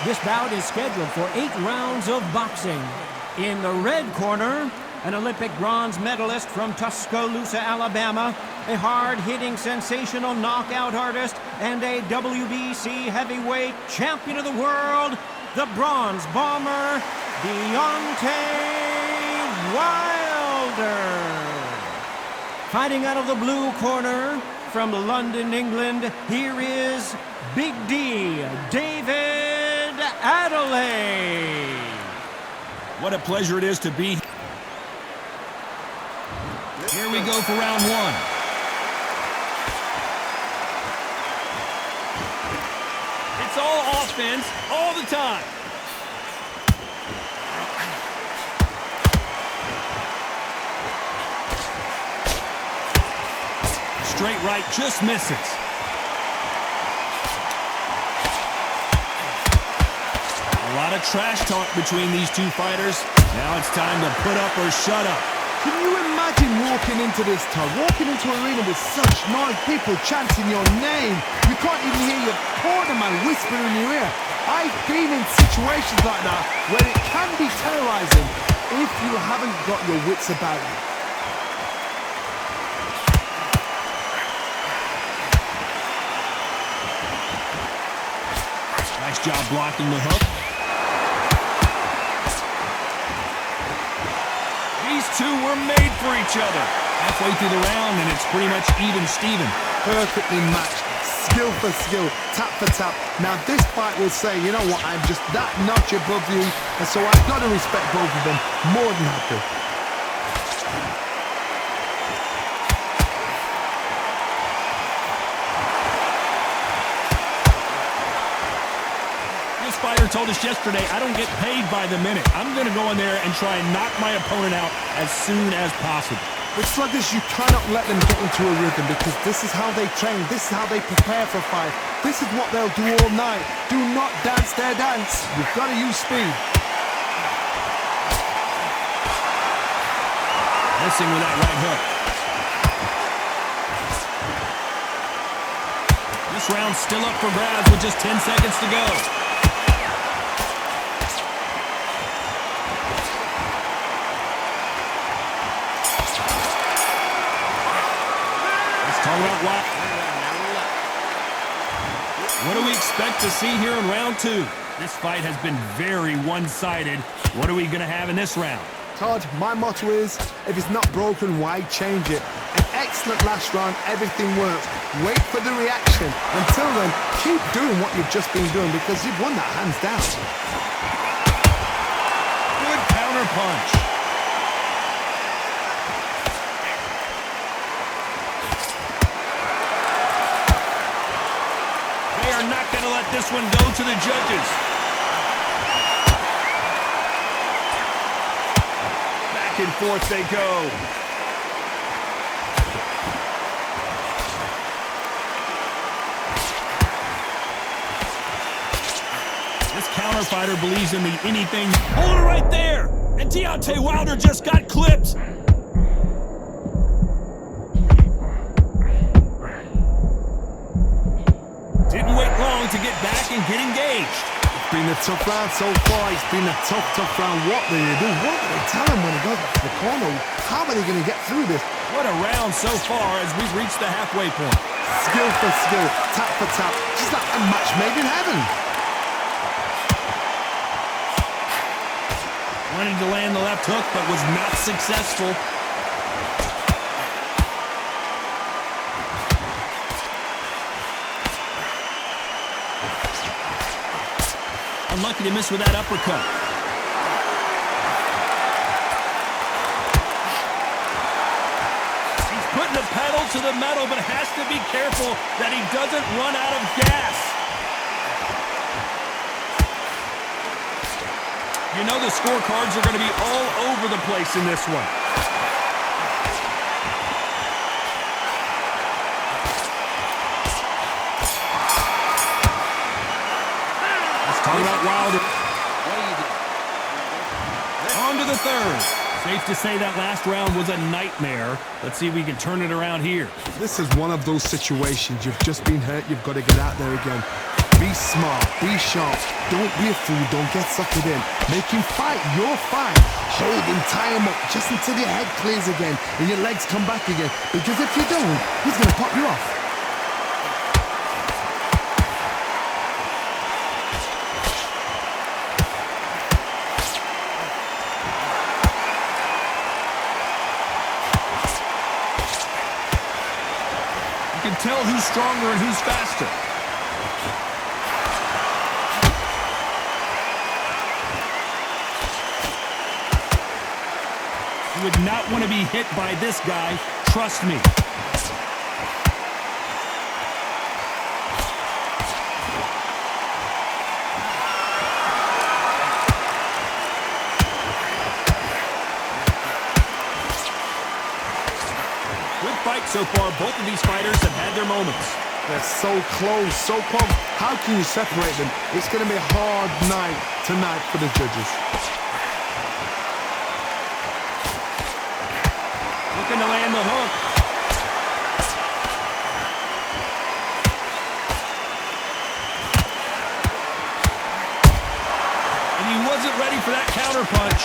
This bout is scheduled for 8 rounds of boxing. In the red corner, an Olympic bronze medalist from Tuscaloosa, Alabama, a hard-hitting, sensational knockout artist, and a WBC heavyweight champion of the world, the bronze bomber, Deontay Wilder. Fighting out of the blue corner, from London, England, here is Big D, David Adeleye. What a pleasure it is to be here. Here we go for round one. It's all offense all the time. Straight right just misses. A lot of trash talk between these two fighters. Now it's time to put up or shut up. Can you imagine walking into this tug, walking into an arena with such noise, people chanting your name? You can't even hear your cornerman whisper in your ear. I've been in situations like that where it can be terrorizing if you haven't got your wits about you. Nice job blocking the hook. These two were made for each other. Halfway through the round, and it's pretty much even Steven. Perfectly matched, skill for skill, tap for tap. Now this fight will say, you know what, I'm just that notch above you, and so I've got to respect both of them more than happy. This fighter told us yesterday, I don't get paid by the minute. I'm going to go in there and try and knock my opponent out as soon as possible. With sluggers, you cannot let them get into a rhythm because this is how they train, this is how they prepare for a fight. This is what they'll do all night. Do not dance their dance. You've got to use speed. Missing with that right hook. This round's still up for grabs with just 10 seconds to go. What do we expect to see here in round two? This fight has been very one-sided. What are we going to have in this round? Todd, my motto is, if it's not broken, why change it? An excellent last round, everything works. Wait for the reaction. Until then, keep doing what you've just been doing because you've won that hands down. Good counter punch. Not going to let this one go to the judges. Back and forth they go. This counter fighter believes in the anything. Hold it right there. And Deontay Wilder just got clipped. Didn't wait long to get back and get engaged. It's been a tough round so far. It's been a tough round. What do they do? What do they tell him when he goes back to the corner? How are they going to get through this? What a round so far as we've reached the halfway point. Skill for skill, tap for tap. Just like a match made in heaven. Wanted to land the left hook, but was not successful. Unlucky to miss with that uppercut. He's putting the pedal to the metal, but has to be careful that he doesn't run out of gas. You know the scorecards are going to be all over the place in this one. Talking about Wilder. On to the third. Safe to say that last round was a nightmare. Let's see if we can turn it around here. This is one of those situations. You've just been hurt. You've got to get out there again. Be smart, be sharp, don't be a fool, don't get suckered in. Make him fight your fight. Hold him, tie him up, just until your head clears again and your legs come back again. Because if you don't, he's going to pop you off. You can tell who's stronger and who's faster. You would not want to be hit by this guy, trust me. Good fight so far. Both of these fighters have had their moments. They're so close, so close. How can you separate them? It's going to be a hard night tonight for the judges. Looking to land the hook. And he wasn't ready for that counter punch.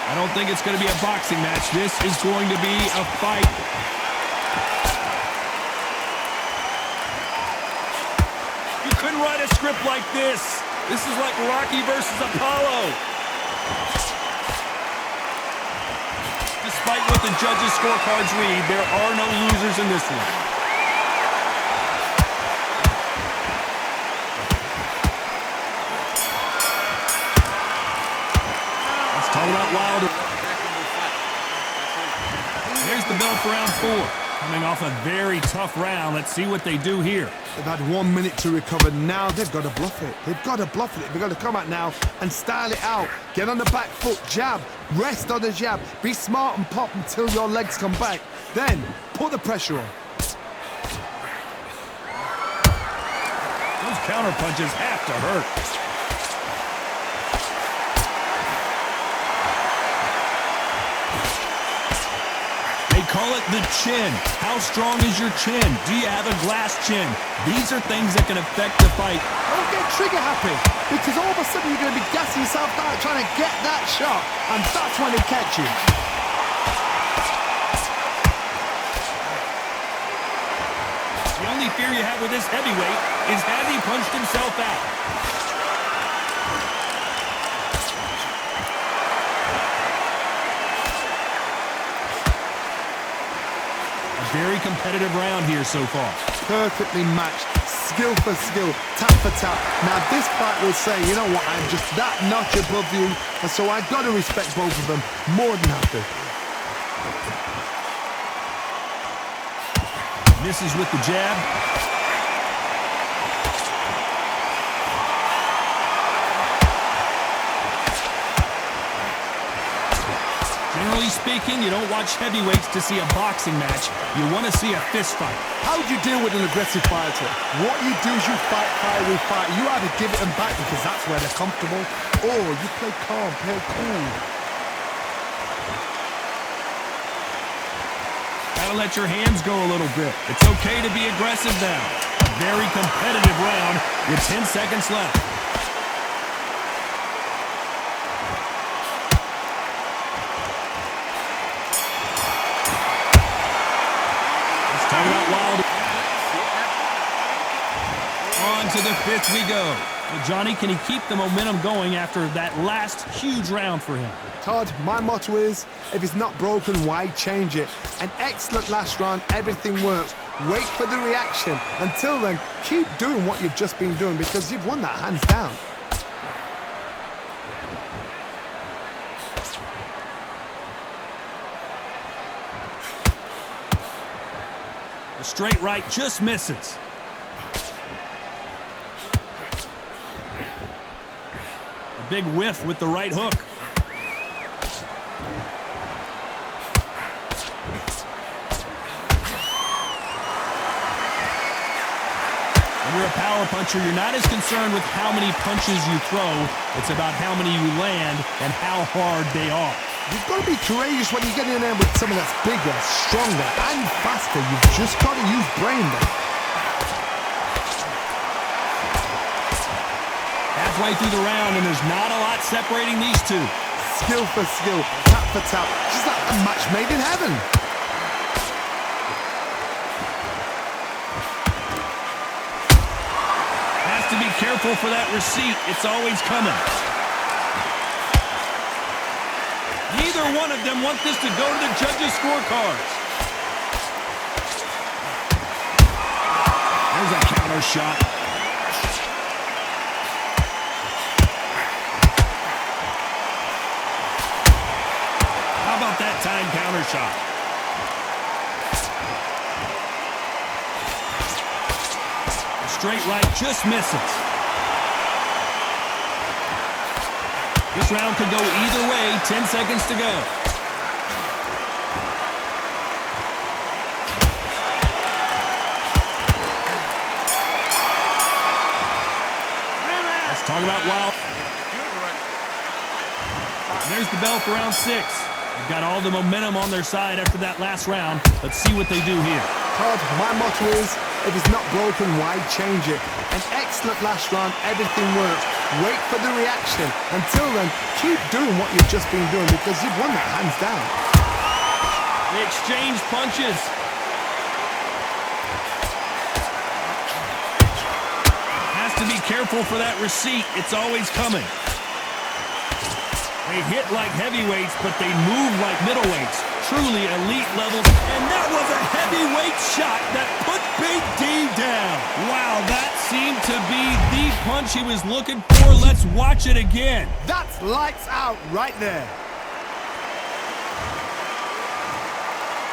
I don't think it's going to be a boxing match. This is going to be a fight. You couldn't write a script like this. This is like Rocky versus Apollo. Despite what the judges' scorecards read, there are no losers in this one. Let's talk about Wilder. Here's the bell for round 4. Coming off a very tough round. Let's see what they do here. They've had 1 minute to recover. Now they've got to bluff it. They've got to bluff it. They've got to come out now and style it out. Get on the back foot, jab, rest on the jab. Be smart and pop until your legs come back. Then put the pressure on. Those counter punches have to hurt. They call it the chin. How strong is your chin? Do you have a glass chin? These are things that can affect the fight. Don't get trigger happy, because all of a sudden you're going to be gassing yourself out trying to get that shot, and that's when they catch you. The only fear you have with this heavyweight is has he punched himself out? Very competitive round here so far. Perfectly matched, skill for skill, tap for tap. Now this fight will say, you know what, I'm just that notch above you, and so I've got to respect both of them more than happy. Misses with the jab. Generally speaking, you don't watch heavyweights to see a boxing match. You want to see a fist fight. How do you deal with an aggressive fighter? What you do is you fight, fire with fight. You either give it them back because that's where they're comfortable, or you play calm, play cool. Gotta let your hands go a little bit. It's okay to be aggressive now. A very competitive round with 10 seconds left. On to the 5th we go. Well, Johnny, can he keep the momentum going after that last huge round for him? Todd, my motto is, if it's not broken, why change it? An excellent last round, everything works. Wait for the reaction. Until then, keep doing what you've just been doing because you've won that hands down. The straight right just misses. A big whiff with the right hook. When you're a power puncher, you're not as concerned with how many punches you throw. It's about how many you land and how hard they are. You've got to be courageous when you get in there with someone that's bigger, stronger, and faster. You've just got to use brain there. halfway through the round, and there's not a lot separating these two. Skill for skill, tap for tap. Just like a match made in heaven. Has to be careful for that receipt. It's always coming. Neither one of them want this to go to the judges' scorecards. There's a counter shot. How about that time counter shot? A straight right just misses. This round could go either way. 10 seconds to go. Let's talk about wild. There's the bell for round 6. They've got all the momentum on their side after that last round. Let's see what they do here. Todd, my motto is, if it's not broken, why change it? An excellent last round, everything works. Wait for the reaction. Until then, keep doing what you've just been doing because you've won that hands down. They exchange punches. Has to be careful for that receipt. It's always coming. They hit like heavyweights, but they move like middleweights. Truly elite levels. And that was a heavyweight shot that put Big D down. Wow, that seemed to be the punch he was looking for. Let's watch it again. That's lights out right there.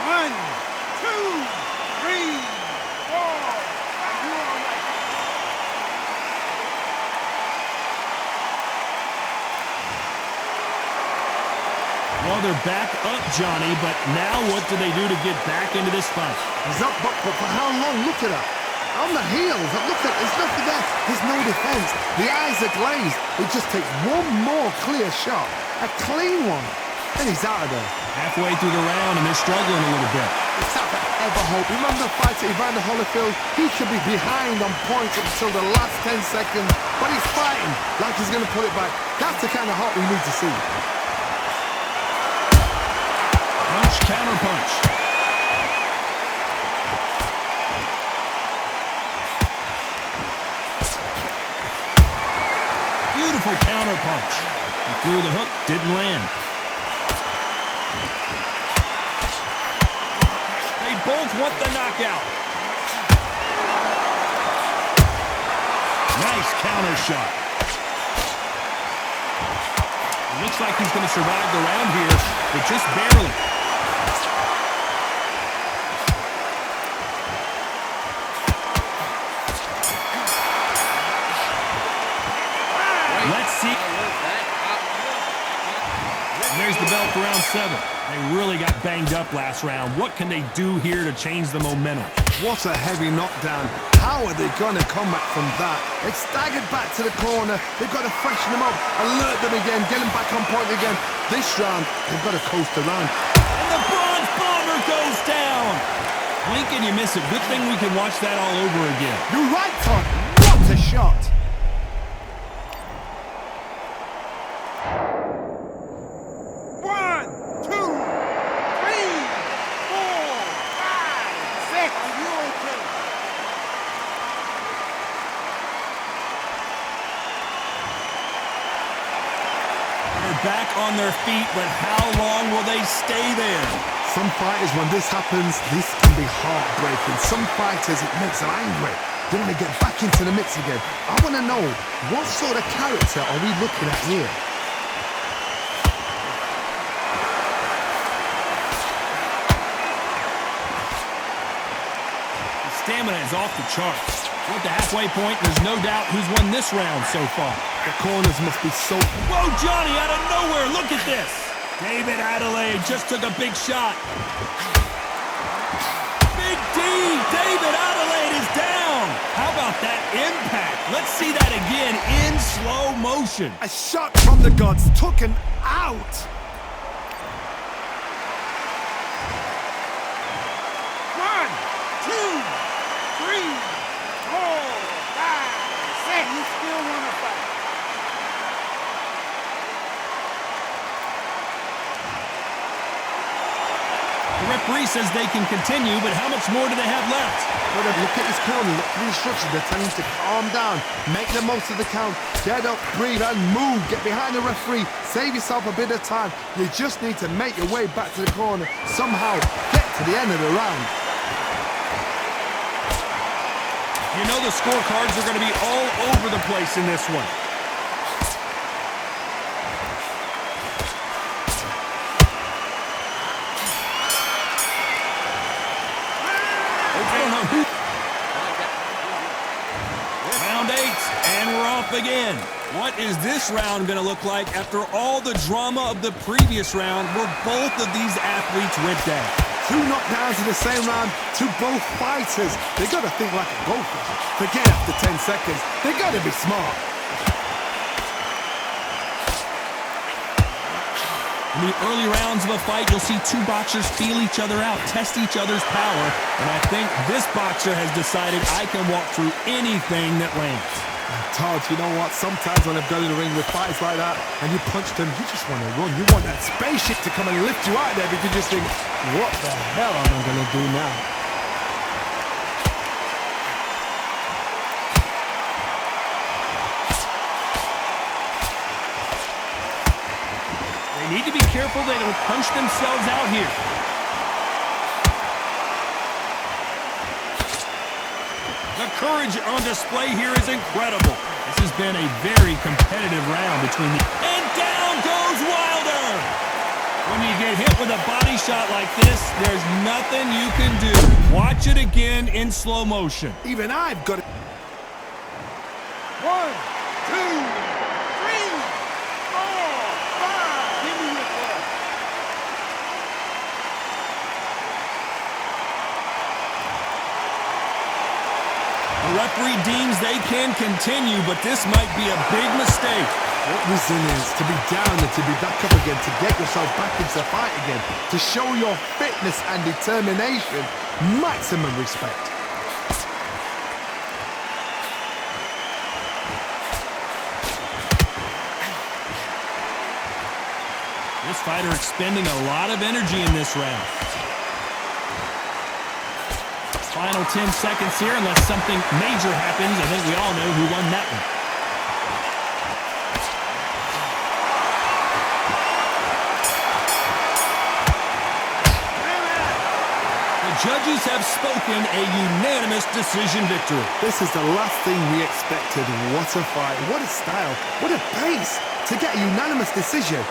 1, 2, 3, 4. Are you all right? Well, they're back up, Johnny, but now what do they do to get back into this fight? He's up, but for how long? Look at that. On the heels. Look at, there's nothing there. There's no defense. The eyes are glazed. It just takes one more clear shot. A clean one. And he's out of there. Halfway through the round, and they're struggling a little bit. It's not that ever hope. Remember the fight at Evander Holyfield? He should be behind on points until the last 10 seconds. But he's fighting like he's going to put it back. That's the kind of hope we need to see. Punch, counter punch. Beautiful counter punch. He threw the hook, didn't land. They both want the knockout. Nice counter shot. It looks like he's going to survive the round here, but just barely. Let's see. And there's the bell for round 7. They really got banged up last round. What can they do here to change the momentum? What a heavy knockdown. How are they going to come back from that? They've staggered back to the corner. They've got to freshen them up, alert them again, get them back on point again. This round, they've got to coast around. And the bronze bomber goes down. Blink and you miss it. Good thing we can watch that all over again. You're right, Todd. What a shot. Back on their feet, but how long will they stay there? Some fighters, when this happens, this can be heartbreaking. Some fighters, it makes them angry. They want to get back into the mix again. I want to know, what sort of character are we looking at here? The stamina is off the charts. We're at the halfway point. There's no doubt who's won this round so far. The corners must be so... Whoa, Johnny, out of nowhere. Look at this. David Adeleye just took a big shot. Big D, David Adeleye is down. How about that impact? Let's see that again in slow motion. A shot from the gods took him out. One, two, three, 4, 5, 6. You still want to fight? referee says they can continue, but how much more do they have left? Well, look at his corner, look at the instructions. They're telling him to calm down, make the most of the count, get up, breathe, and move. Get behind the referee, save yourself a bit of time. You just need to make your way back to the corner, somehow get to the end of the round. You know the scorecards are going to be all over the place in this one. Round 8, and we're off again. What is this round going to look like after all the drama of the previous round where both of these athletes went down? 2 knockdowns in the same round to both fighters. They got to think like a golfer. Forget after 10 seconds. They got to be smart. In the early rounds of a fight, you'll see 2 boxers feel each other out, test each other's power, and I think this boxer has decided I can walk through anything that lands. Todd, you know what? Sometimes when I've got in the ring with fights like that and you punch them, you just want to run. You want that spaceship to come and lift you out there because you just think, what the hell am I going to do now? They need to be careful they don't punch themselves out here. The courage on display here is incredible. This has been a very competitive round between the... And down goes Wilder! When you get hit with a body shot like this, there's nothing you can do. Watch it again in slow motion. Even I've got it. 1, 2, 3, 4, 5. Give me your ball. The referee deems they can continue, but this might be a big mistake. What resilience to be down and to be back up again, to get yourself back into the fight again, to show your fitness and determination. Maximum respect. This fighter expending a lot of energy in this round. Final 10 seconds here, unless something major happens. I think we all know who won that one. The judges have spoken, a unanimous decision victory. This is the last thing we expected. What a fight, what a style, what a pace to get a unanimous decision.